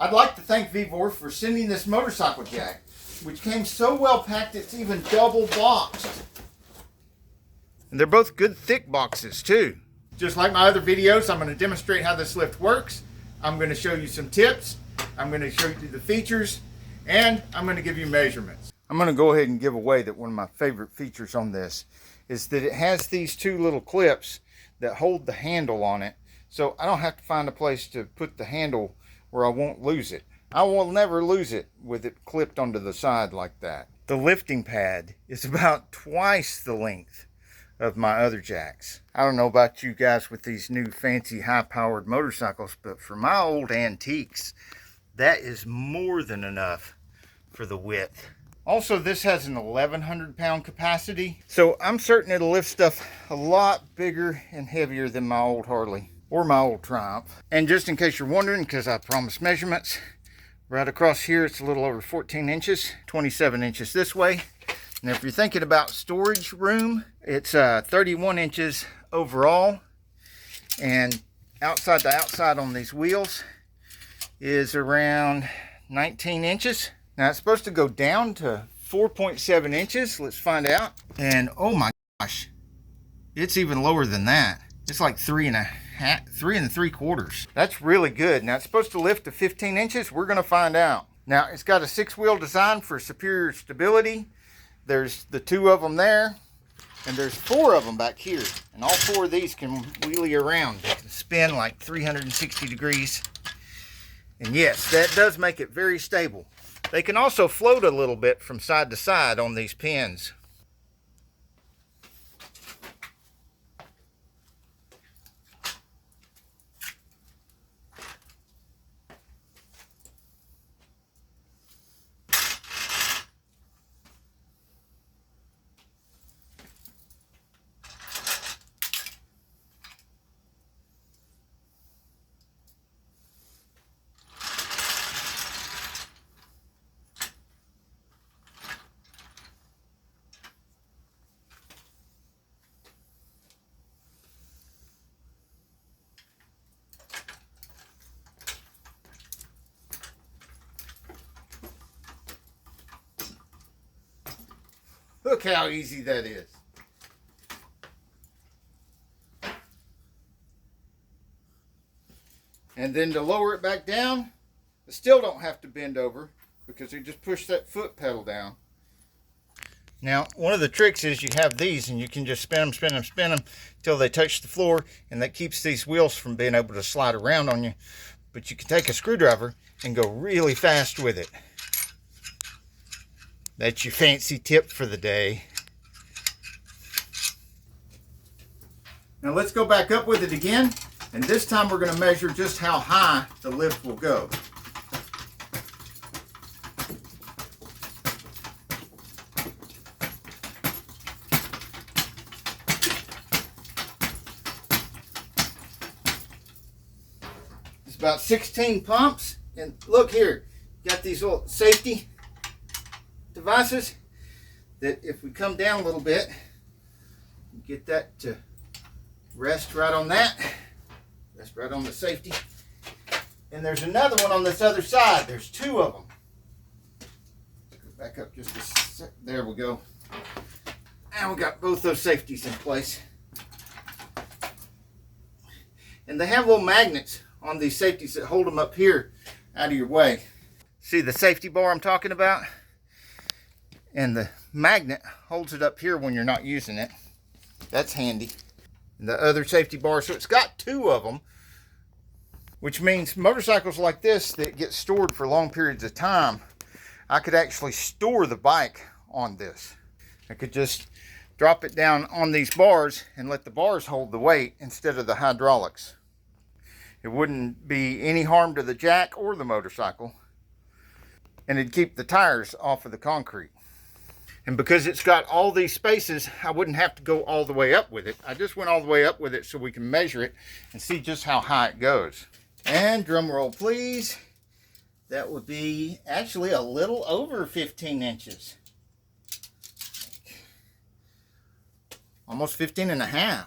I'd like to thank VEVOR for sending this motorcycle jack, which came so well packed it's even double boxed. And they're both good thick boxes too. Just like my other videos, I'm going to demonstrate how this lift works. I'm going to show you some tips. I'm going to show you the features, and I'm going to give you measurements. I'm going to go ahead and give away that one of my favorite features on this is that it has these two little clips that hold the handle on it, so I don't have to find a place to put the handle where I won't lose it. I will never lose it with it clipped onto the side like that. The lifting pad is about twice the length of my other jacks. I don't know about you guys with these new fancy high-powered motorcycles, but for my old antiques, that is more than enough for the width. Also, this has an 1,100 pound capacity, so I'm certain it'll lift stuff a lot bigger and heavier than my old Harley or my old Triumph. And just in case you're wondering, because I promised measurements, right across here it's a little over 14 inches, 27 inches this way. And if you're thinking about storage room, it's 31 inches overall, and outside to outside on these wheels is around 19 inches. Now it's supposed to go down to 4.7 inches. Let's find out. And oh my gosh, it's even lower than that. It's like 3 3/4. That's really good. Now it's supposed to lift to 15 inches. We're going to find out. Now it's got a 6-wheel design for superior stability. There's the 2 of them there, and there's 4 of them back here. And all 4 of these can wheelie around. They can spin like 360 degrees. And yes, that does make it very stable. They can also float a little bit from side to side on these pins. Look how easy that is. And then to lower it back down, I still don't have to bend over because you just push that foot pedal down. Now, one of the tricks is you have these and you can just spin them until they touch the floor, and that keeps these wheels from being able to slide around on you. But you can take a screwdriver and go really fast with it. That's your fancy tip for the day. Now let's go back up with it again, and this time we're going to measure just how high the lift will go. It's about 16 pumps, and look here, got these little safety devices that if we come down a little bit, get that to rest right on that, rest right on the safety. And there's another one on this other side. There's 2 of them. Let's go back up just a sec. There we go. And we got both those safeties in place. And they have little magnets on these safeties that hold them up here out of your way. See the safety bar I'm talking about? And the magnet holds it up here when you're not using it. That's handy. And the other safety bar, so it's got 2 of them, which means motorcycles like this that get stored for long periods of time, I could actually store the bike on this. I could just drop it down on these bars and let the bars hold the weight instead of the hydraulics. It wouldn't be any harm to the jack or the motorcycle, and it'd keep the tires off of the concrete. And because it's got all these spaces, I wouldn't have to go all the way up with it. I just went all the way up with it so we can measure it and see just how high it goes. And drum roll please. That would be actually a little over 15 inches. Almost 15.5.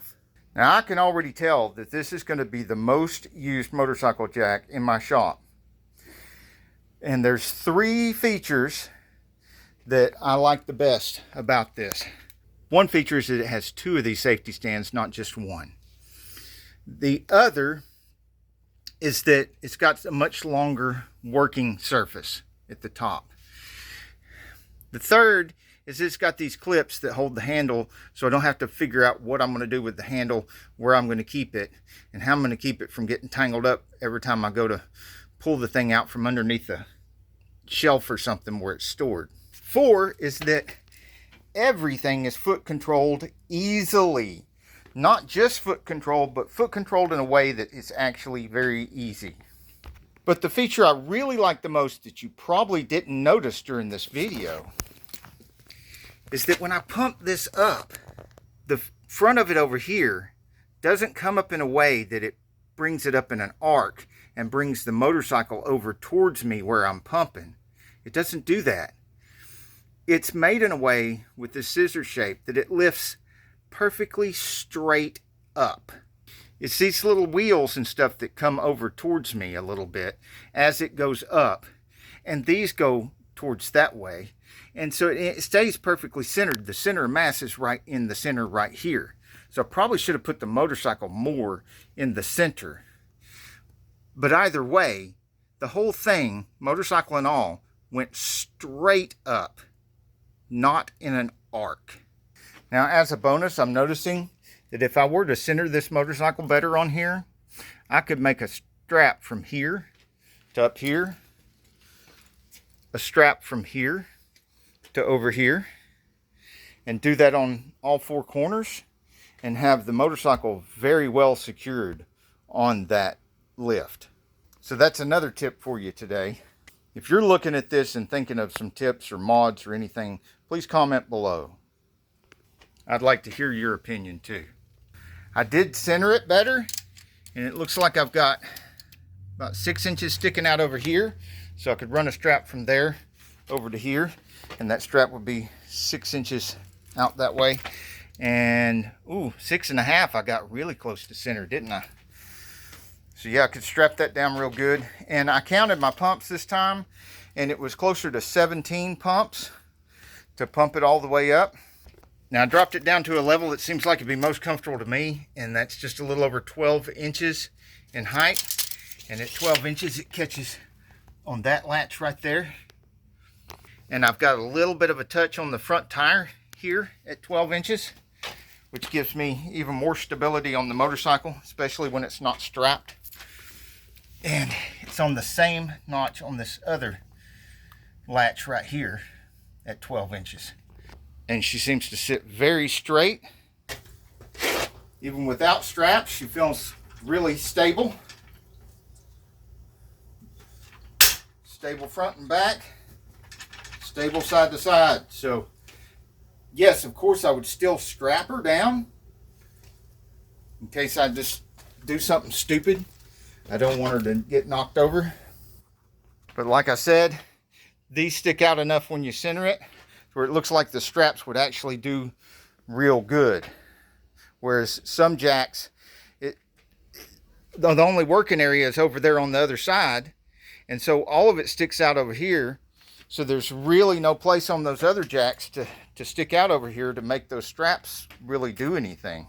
Now I can already tell that this is going to be the most used motorcycle jack in my shop. And there's 3 features that I like the best about this. One feature is that it has 2 of these safety stands, not just 1. The other is that it's got a much longer working surface at the top. The third is it's got these clips that hold the handle, so I don't have to figure out what I'm going to do with the handle, where I'm going to keep it, and how I'm going to keep it from getting tangled up every time I go to pull the thing out from underneath a shelf or something where it's stored. 4 is that everything is foot controlled easily. Not just foot controlled, but foot controlled in a way that is actually very easy. But the feature I really like the most that you probably didn't notice during this video is that when I pump this up, the front of it over here doesn't come up in a way that it brings it up in an arc and brings the motorcycle over towards me where I'm pumping. It doesn't do that. It's made in a way with the scissor shape that it lifts perfectly straight up. It's these little wheels and stuff that come over towards me a little bit as it goes up, and these go towards that way, and so it stays perfectly centered. The center of mass is right in the center right here, so I probably should have put the motorcycle more in the center. But either way, the whole thing, motorcycle and all, went straight up, not in an arc. Now, as a bonus, I'm noticing that if I were to center this motorcycle better on here, I could make a strap from here to up here, a strap from here to over here, and do that on all 4 corners and have the motorcycle very well secured on that lift. So that's another tip for you today. If you're looking at this and thinking of some tips or mods or anything, please comment below. I'd like to hear your opinion too. I did center it better, and it looks like I've got about 6 inches sticking out over here, so I could run a strap from there over to here, and that strap would be 6 inches out that way. And 6.5, I got really close to center, didn't I? So yeah, I could strap that down real good. And I counted my pumps this time, and it was closer to 17 pumps to pump it all the way up. Now I dropped it down to a level that seems like it'd be most comfortable to me, and that's just a little over 12 inches in height. And at 12 inches, it catches on that latch right there. And I've got a little bit of a touch on the front tire here at 12 inches, which gives me even more stability on the motorcycle, especially when it's not strapped. And it's on the same notch on this other latch right here at 12 inches. And she seems to sit very straight. Even without straps, she feels really stable. Stable front and back. Stable side to side. So, yes, of course, I would still strap her down in case I just do something stupid. I don't want her to get knocked over. But like I said, these stick out enough when you center it where it looks like the straps would actually do real good. Whereas some jacks, the only working area is over there on the other side. And so all of it sticks out over here. So there's really no place on those other jacks to stick out over here to make those straps really do anything.